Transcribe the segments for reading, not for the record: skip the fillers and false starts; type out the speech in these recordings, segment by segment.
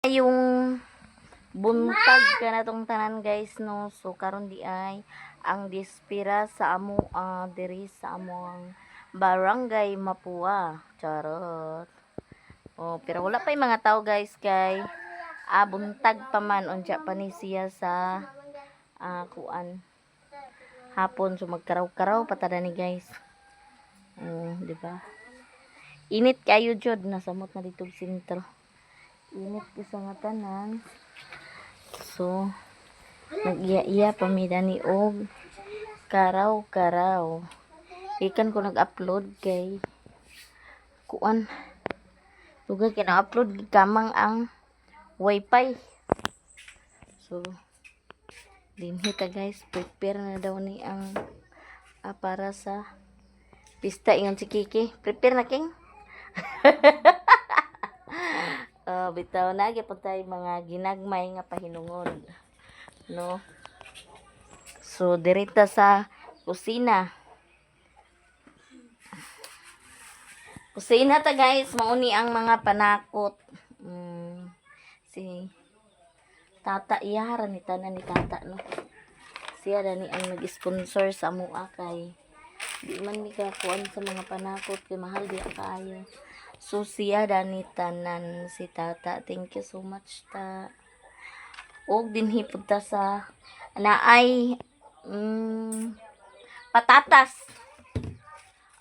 Yung buntag ka na tong tanan guys no. So karon di ay ang dispira sa amo diri sa among barangay Mapua. Charot. Oh, pero wala pa yung mga tao guys kay buntag pa man unsa pa ni siya sa kuan hapon, so magkaraw-karaw patada ni guys. Oh, di ba? Init kayo jud, nasamot na dito sentro. Init isa nga tanan. So nag-iya-iya pamida ni og karaw-karaw. Ikan ko nag-upload kay kuan. Tugay kay na-upload kamang ang wifi. So dinhita guys, prepare na daw ni ang para sa pista ingon si Kiki. Prepare na king. Bitaw na gyapon tay mga ginagmay nga pahinungod. No. So dirita sa kusina. Kusina ta guys, mauni ang mga panakot. Si Tata iyara ni tanan ni Tata no. Siya dani ang nag-sponsor sa mua kay di man mi kuan sa mga panakot kay mahal di kaayo. So siya dani tanan si Tata. Thank you so much ta. Og dinhi pud ta sa naay patatas.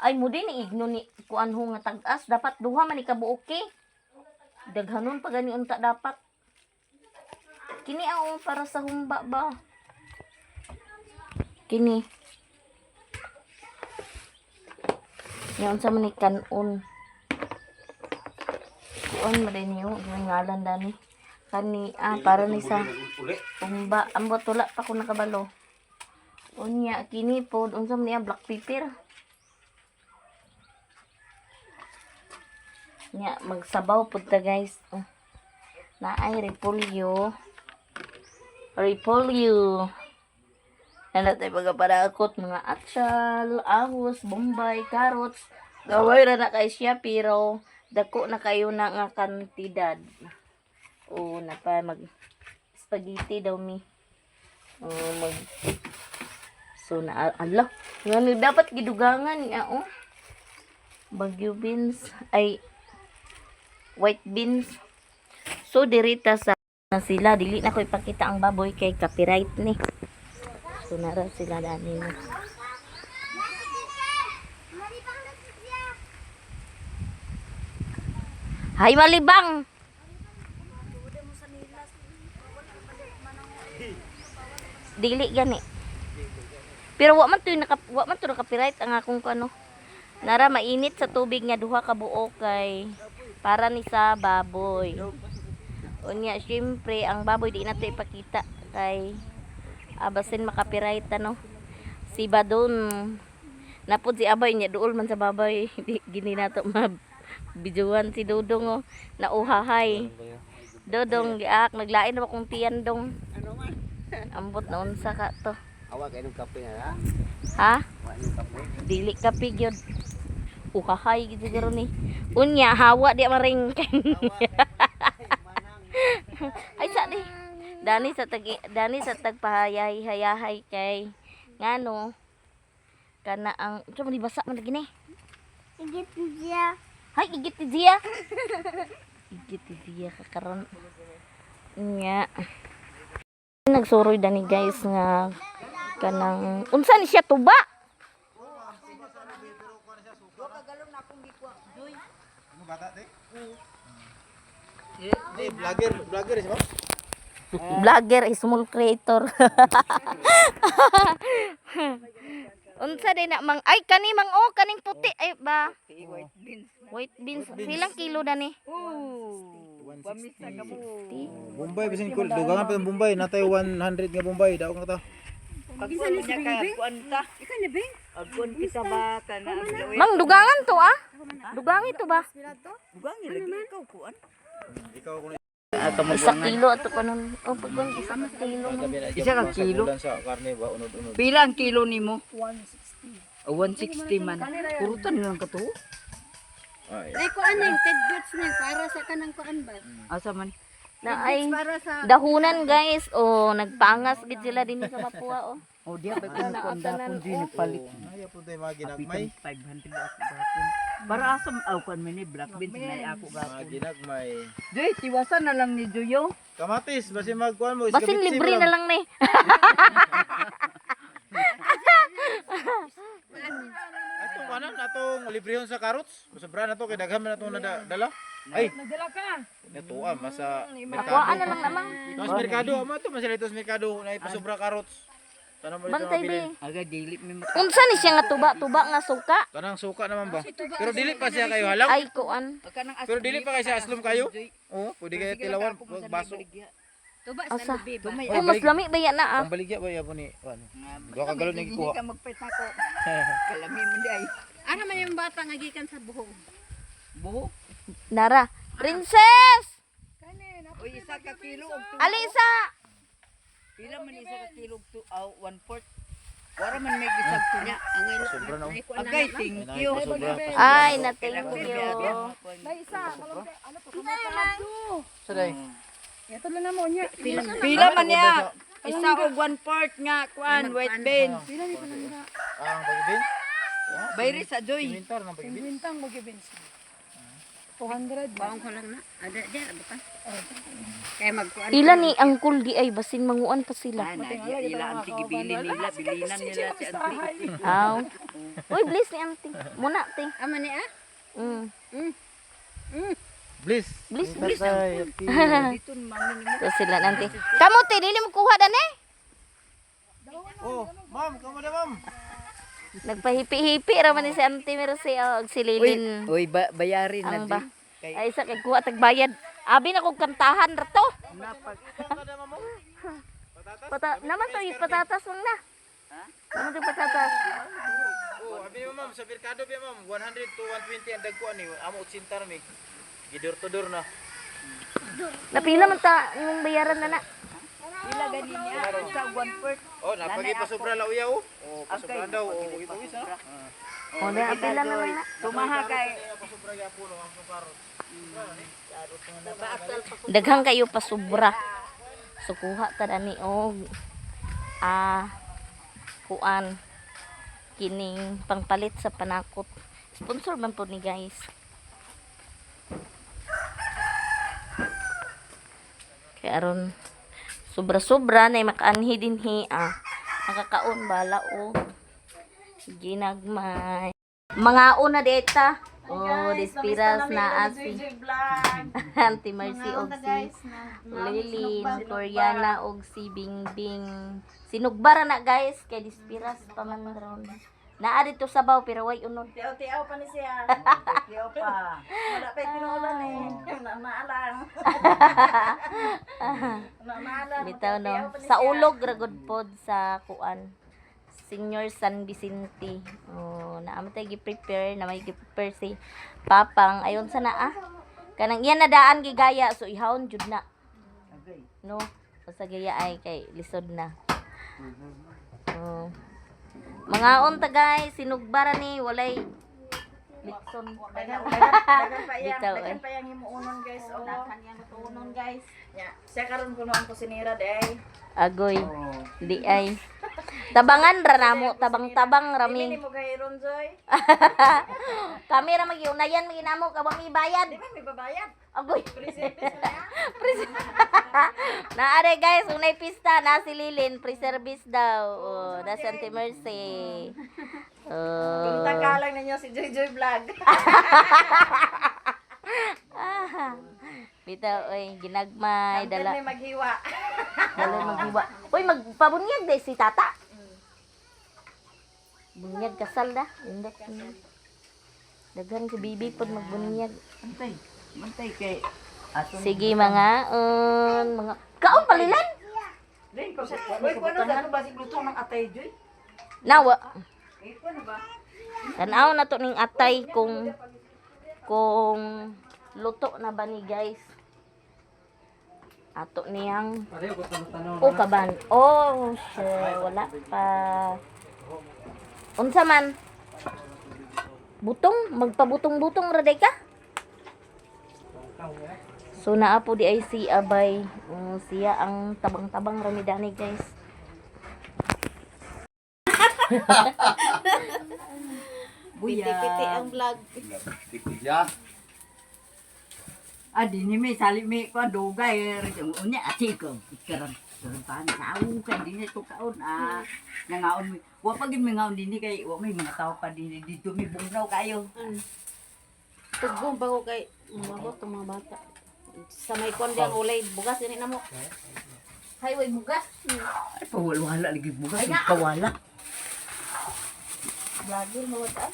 Ay mo din igno ni kuan ho nga tag-as dapat duha man ikabuok eh. Daghanon pa gani unta dapat. Kini ang para sa humba ba? Kini. Yan sa man kanon. Kuan mo din yung ngalan dani. Kani para ni sa humba. Ambot wala pa ko nakabalo. Unya kini pod unsa man niya black pepper. Nya magsabaw pud ta guys. Naay repolyo. Nana tayo pagkaparakot mga atsal, ahos, bombay, carrots. Gaway ra na kay siya pero dako na kayo na nga kantidad. Na pa mag spaghetti daw mi. So na ala. Ngano dapat gidugangan niya Bagyo beans ay white beans. So dirita sa na sila dili na ko ipakita ang baboy kay copyright ni. So nara sila dani mo. Hay malibang. Dili gani. Pero wa man to copyright ang akong kano. Nara mainit sa tubig nga duha ka buok kay para ni sa baboy. Unya syempre ang baboy di nato ipakita kay basin makapiright si Badon napod si Abay nya duol man sa baboy gini nato mabijuan si Dodong nauhahay. Dodong giak naglain na akong tiyan dong. Ambot na unsa ka to. Awa kay nung kape na ha? Dili kape gyud. Uhahay gid siguro ni. Unya hawa di maring. Ay sa di. Dani sa tagpahayahay kay ngano kana ang unsa man basa man gini. Igit dia. Hay igit dia. Igit dia kakaron. Nya. Nagsuroy dani guys nga kanang unsa ni siya tuba? Vlogger siya ba? Vlogger is small creator. Unsa din na mang ay kani mang kaning puti ay ba? White beans. Silang kilo dani? 160. Bombay bisin ko dugangan pa ng Bombay natay 100 nga Bombay daw nga ta. Bisa ni niya ka kuan ta. Ikan ni bing. Agkon kita ba kana Mang dugangan to Dugangi to ba? Dugangi lagi ikaw kuan. Ikaw kun Isang kilo ato kanon. Pagkon isang kilo. Isa ka kilo. sa karne ba unod-unod. Pila ang kilo nimo? 160. 160 man. Purutan lang ka to. Ay. Ay kuan ning tidbits ning para sa kanang kuan ba? Asa man? Na ay Para sa dahunan guys. Oh, nagpangas gid sila din sa Mapua oh. O diya ba kung kondapon din palit. Ayaw po tayo mga ginagmay. 500 ako gapon. Para asam kan mini black beans na ako Mga gapon. ginagmay. Joy, tiwasan na lang ni Joyo. Kamatis, basi magkuhan mo. Basin iskabitsi libre mo na lang ni. Atong kanan, atong librehon sa carrots. Sobra na to, kay daghan na itong nadala. Ay, nagdala ka. natuwa, masa Nakuhaan na lang namang. Mas merkado, ama to, masila ito sa merkado. Na ipasobra carrots. Tanong mo dito Bantay mabilin. be. Aga dili mi Unsa ni siya nga tuba nga suka? Kanang suka naman ba? Pero dili pa siya kayo halaw. Ay kuan. kanang Pero dili pa kayo sa aslom kayo. Oo, pwede kayo tilawan, baso. Tuba Asa? sa lubi ba? Oh, mas lami ba yan na ah. Ang baligya ba yabo ni ano? Duha ka galon ni Hindi gikuha. ka magpait nako. Kalami man di ay. Ano man yung bata nga gikan sa buhok? Buho. Nara. Princess! O isa ka kilo og tu. Alisa! Pila man isa ka kilo og tu 1/4. Wara man may gisag tu niya. Ang Sobra na. agay thank you. Ay, na thank you. May isa, ano to? Saday. Ito lang mo niya. Pila man niya. Isa og 1/4 nga kuan white beans. Ang bagibin. Bayri sa Joy. Inventar ng bagibin. Bintang mo gibins. 200 ba? Baong ko lang na. Ada diyan, buta. Kaya magkuan. Ila ni angkol di ay basin manguan pa sila. Na ila anti gibili nila bilinan nila si anti. Aw. Uy, bless ni auntie. Muna te. Ama ni ah. Mm. Bliss. Bliss, bliss. Dito mami ni mo. So sila nanti. Kamu te dili mo kuha dan eh. Oh, ma'am, kamu na ma'am. Nagpahipi-hipi ra man ni si Auntie Mercy og si Lilin. Uy, bayarin na Ang ba? di. Kay Ay sa kay kuha tagbayad. Abi na kog kantahan ra to. napag Naman to yung patatas lang na. Naman to yung patatas. Oh, abi mo ma'am, sa merkado ba ma'am, 100 to 120 ang dagkuan ni. Amo 80 ra mi. Gidor to dor na. Napila man ta yung bayaran na na. ila gani niya sa 1/4. Oh, napagi pa sobra la uyaw. Oh, pasobra daw. Oh, ito isa. O na apila na lang na. Tumaha kay Pasobra gyapon ang karot. Daghang kayo pa sobra. So kuha ta dani og kuan kining pangpalit sa panakot. Sponsor man po ni guys. Kaya aron sobra-sobra na makaanhi din makakaon bala o ginagmay. Mga una deta. Oh, dispiras na asi. Auntie Mercy og si Lilin, Koreana og si Bingbing. Sinugbara na guys kay dispiras pa man ron. Naa dito sabaw pero way unod. Tiaw-tiaw pa ni siya. Tiaw pa. Wala pa pinulan eh. Naalang. Naalang. Bitaw no. Sa ulog ragod pod sa kuan. Senior San Vicente. Oh, naamo tay gi-prepare na may gi-prepare si Papang. Ayon sa naa. Kanang iyan na daan gigaya so ihawon jud na. No. Sa gaya ay kay lisod na. Oh. Mga unta guys, sinugbara ni walay litson. Dagan pa yang, Bitaw, dagan eh. pa yang himuunon guys. O, dagan yang matuunon guys. Ya, siya karon kuno ang kusinira day. Agoy. Di ay. Tabangan ra namo, tabang-tabang rami. Dili mo gahiron Joy. Kami ra magiunayan maginamo ka ba may bayad. Di ba may babayad? Agoy. Preserve na. Naare guys, unay pista na si Lilin, pre-service daw. Oh, na si Auntie Mercy. Oh. Kontak lang ninyo si Joy Joy Vlog. Bitaw oy, ginagmay Dala dala maghiwa. dala maghiwa. Oy, magpabunyag day si tata. Bunyag kasal da. Indot. Daghan si bibi pod magbunyag. Mantay kay ato Sige mga kaon palilan. Din ko sa. Uy, kuno sa ba si lutong ng atay Joy? Nawa. Eh, kuno ba? Tanaw na to ning atay kung luto na ba ni guys. Ato niyang kaban. Oh, shit, wala pa. Unsa man? Butong, magpabutong-butong ra day ka? So naa po di ay si Abay. Siya ang tabang-tabang ramidani guys. Piti-piti ang vlog. Ya. Adi ni may sali may ko dugay unya ati ko ikaran pan tao kan dinhi to kaon nangaon mi wa pag mi ngaon dinhi kay wa may mga tao pa dinhi dito mi bugnaw kayo. Tugong pa ko kay mabot ang mga bata. Sa may kon diyang ulay, bugas ini na mo. Highway bugas. Ay pawala lagi bugas kawala. Vlogger mo ta.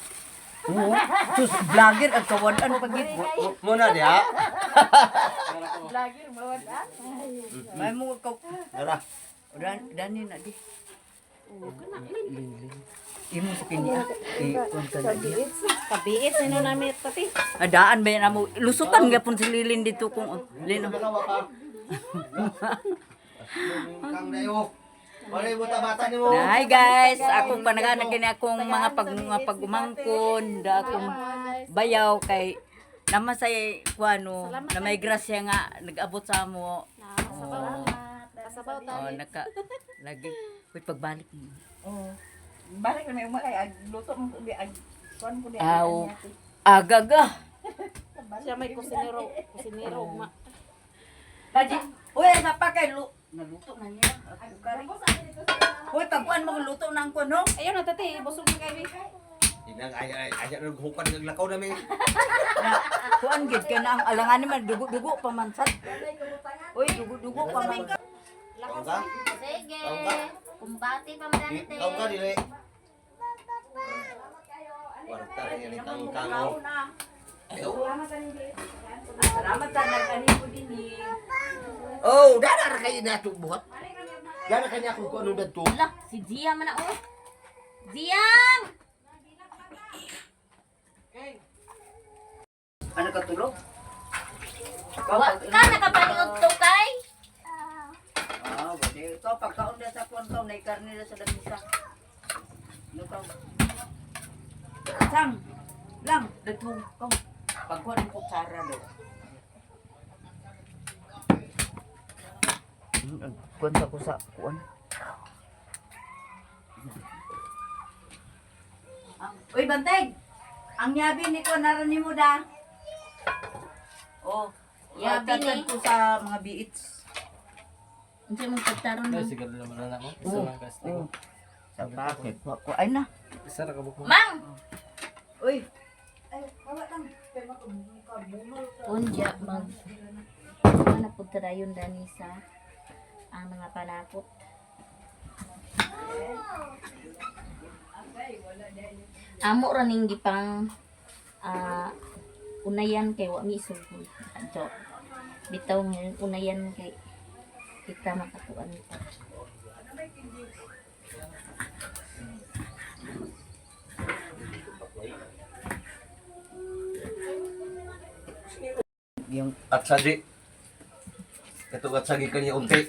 Oo. Sus vlogger ang kawalan pagit. Muna dia. Vlogger mo ta. May mo ka Dara. dani na di. Imo sa kanya. Kon ka na di. Kabiit sino namin pati. Adaan ba na mo lusutan gapon si Lilin dito kung lino. Kang dayo. Wala mo ta bata nimo. Hi guys, akong panaganak kini akong mga pagumangkon, da akong bayaw kay naman sa kuano na may grasya nga nag-abot sa amo. Kasabaw ta. Oh, naka lagi uy pagbalik mo. Oh. Balik na yung mga luto mo di ag kuan ko di. Aw, agaga. Siya may kusinero, ma. Lagi, uy sa pa kay naluto na niya. Ako kari. Uy pagkuan mo luto nang kuno. Ayun na tati, busog na kay. Inang ay nang hukan ng lakaw namin. Na kuan gid kay na ang alangan man dugo-dugo pa man sad. Uy dugo-dugo pa man. Kaon ka? Sige. Kaon ka? Kumbati pa man Kaon ka dili. Warta rin yung kang-kango. Ayaw. Salamat sa nagani ko dinhi. Oh, dara ra kay na buhat. Dara kanya ako kung ano dadto. Ala, si Zia man na oh. Ziyang! Ano ka tulog? Wa ka nakapaniod to kay? Ah, wala ito pagkaon na sa kwan na karne na sa lamisa. No ka. Sang. Lang, datong ko. Pagkuan ko kutsara do. Kuan sa ko sa kuan. Uy, banteg. Ang yabi ni ko naran mo da. Oh, Yabi ni. ko sa mga biits. Unsa mong pagtaron mo? Siguro naman na ako. Isa lang kas. Sa bakit? Ko ay na. Isa ra ka buko. Mang! Uy, Unja mag ano po tarayon dani sa ang mga panakot. Amo ra ning gipang unayan kay wa mi sugod. Adto. Bitaw nga unayan kay kita makatuan ito. yung At sadi. Ito at sagi kanya unti.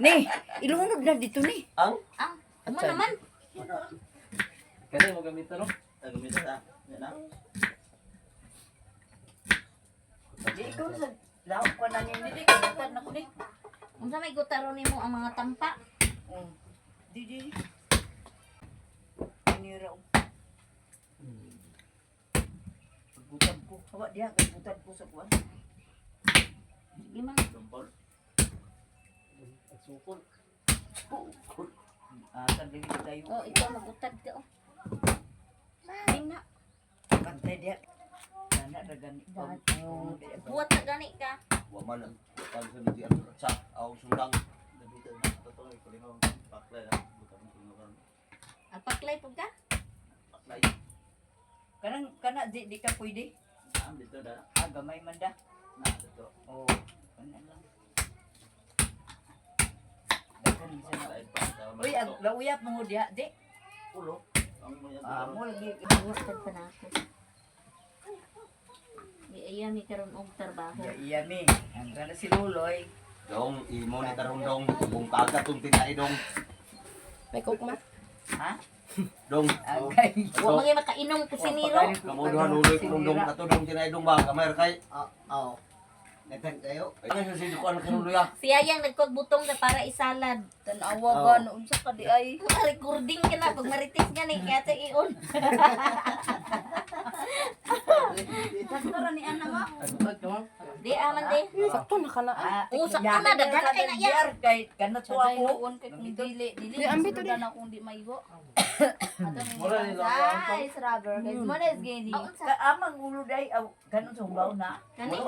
ni, ilunod na dito ni. Ang? Amo naman. Kaya mo gamitan no? Gamitan ah. Yan ah. Di ikaw sa laok ko na ni di kalitan na ko ni. Unsa may gutaro nimo ang mga tampa? Di. Ini raw. Pagbutan ko. Hawa diha pagbutan ko sa kuan. Sige mang. Sukol. Tagli tayo. Oh, ikaw magutad ka oh. Tingna. Kantay diha. Dana ra gani. Buhat na gani ka. Waman ang pagsabi ang sa aw sundang. Dito na totoo ko lingaw paklay na bukan ko. Ang paklay pud ka? Paklay. Kana di ka pwede. Dito da. Gamay man da. Na dito. Oh, kana lang. Dagan sa na. Uy, lauyap mo diha, di. Ulo. Ang Mo lagi. Buhat pa na ako. Iya mi karon og trabaho. Iya mi. Ang kana si Luloy. Dong imo ni tarong dong bung kagat tung tinai dong. May coke ma. Ha? Dong. Agay. Wa mga makainom kusiniro. Kamuduhan ulit kung dong ato dong tinaydong ba kamay kay. Oo. Nagkan kayo. Ay sa sinukuan ka luya. Siya yang nagkog-butong na para isalad. Tanawa ka noon sa kadi ay. Recording ka na pag maritis nga ni kaya ito iyon. Sakto ni ana mo. Di aman di. Sakto na kana. Usa ka na daghan kay na yan. Kay kanat ko ako. Noon kay kung dili ambito na akong di maigo. Mura nila. Guys, rubber. Guys, mo na is gini. Kaamang ulo day aw kanot sa baw na. Kani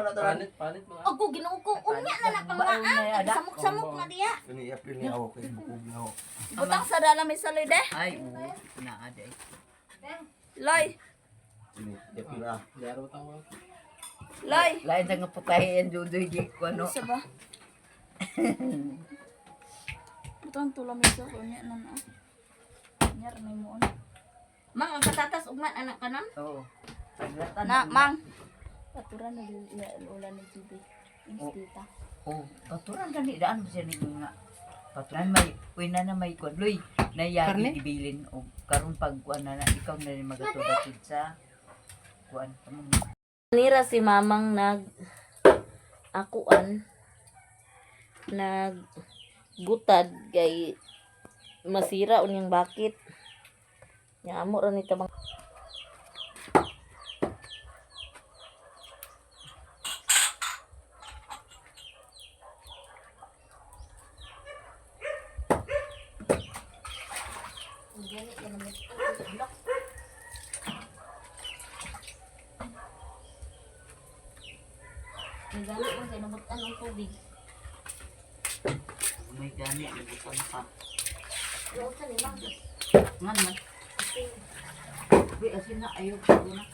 Panit mga. ako ginuo ko unya na lang pangaan. Samok-samok na diya. Ini April ni ako kay bukog ni ako. Butang sa dala may saloy de. Ay, oo. Naa day. Loy, Ini April ah. loy. Lain sa nga putay ang dudoy di ko ano. Isa ba? Butang tulang may sa kunya na na. Nyar may mo. Mang ang katatas ugman anak kanan. Oo. Paglatan. Na, mang. Paturan na ulan ng TV. Instita. Oh, paturan gani daan mo siya ni nga. Paturan may kuina na may kwadloy na yagi ibilin o karon pag kuan na ikaw na rin magatudatid sa kuan kamong Nira si mamang akuan gutad kay masira unyang bakit. Nya amo ra ni tabang Nagani mo kay nabutan ng tubig. may gani nagutan pa. Yo sa ni mang. Ngan man. Uy, asin na ayaw ko na.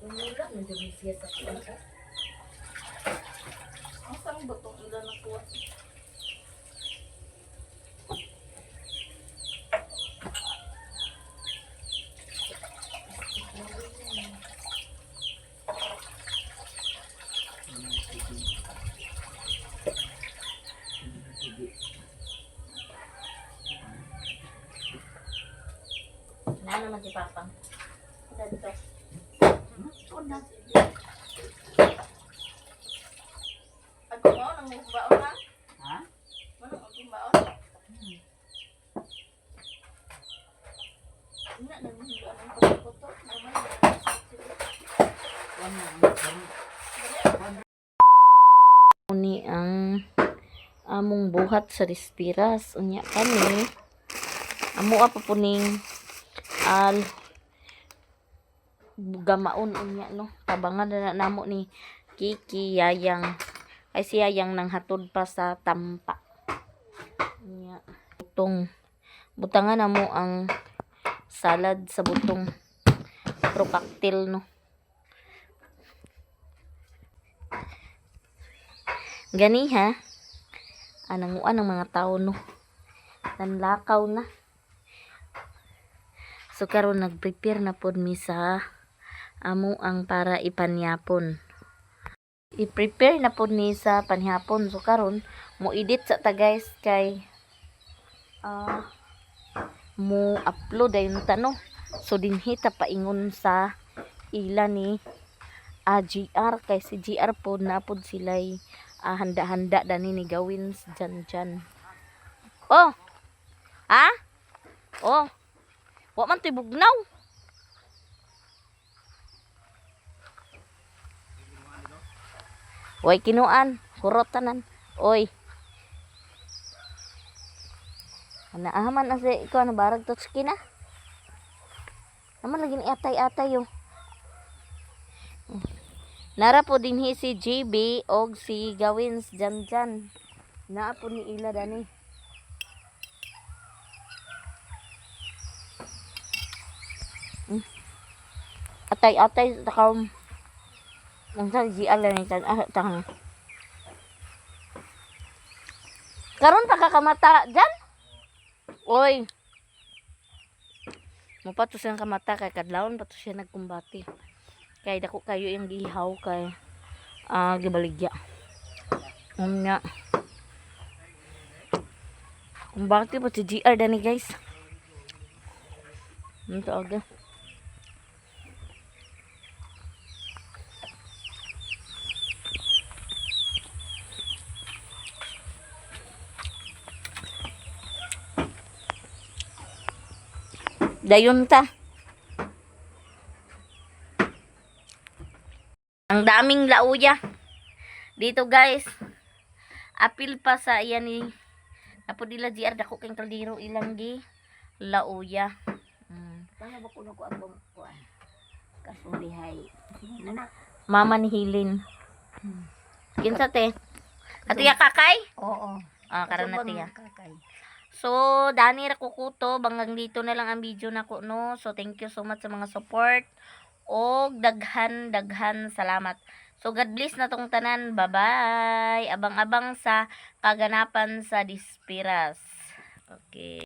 Umula na jud siya sa kuwan. Ang butong ilan na kuha. Na naman si Papa. Dito. Ako mo nang baon na. Ha? Ano ang baon? Ina na mo ang foto. ni ang among buhat sa Dispiras unya kami amo pa puning al gamaon unya no tabangan na namo ni Kiki Yayang ay si Yayang nang hatod pa sa Tampa unya butangan namo ang salad sa butong propactil no gani ha ananguan ng mga tao no nanlakaw na so karon nagprepare na pod mi sa amo ang para ipanyapon i-prepare na pod ni sa panhapon so karon mo edit sa ta guys kay mo upload ayon ta no so dinhi ta paingon sa ila ni GR kay si GR pod na pod sila'y handa-handa dani ni gawin dyan. Oh! Ha? Oh! Wa man to'y bugnaw. Oy, kinuan. Hurot tanan. Oy. Anaaman na si ikaw na barag to skina. Naman lagi ni atay-atay yo. Nara po din si JB og si Gawins dyan. Naa po ni ila dani. Atay-atay takaw. Nang sa GL na nitan. Tang. Karon pa kakamata dyan? Oy. Mapato siya kamata kay kadlawon pato siya nagkumbati. Kay dako kayo yung gihaw kay gibaligya. Unya. Kung bakit po si GR dani guys. Ito aga. Dayon ta. Ang daming lauya. Dito guys. Apil pa sa iyan ni Napodila GR dako kang kaldero ilang gi lauya. Kaya ba kuno ko ang kuan? Kasulihay. Nanak. Mama ni Hilin. Kinsa te? Atiya kakay? Oo. Karon na tiya. Kakay. So, dani ra kukuto, banggang dito na lang ang video nako no. So, thank you so much sa mga support. Og daghan salamat. So, God bless na tong tanan. Bye-bye. Abang-abang sa kaganapan sa Dispiras. Okay.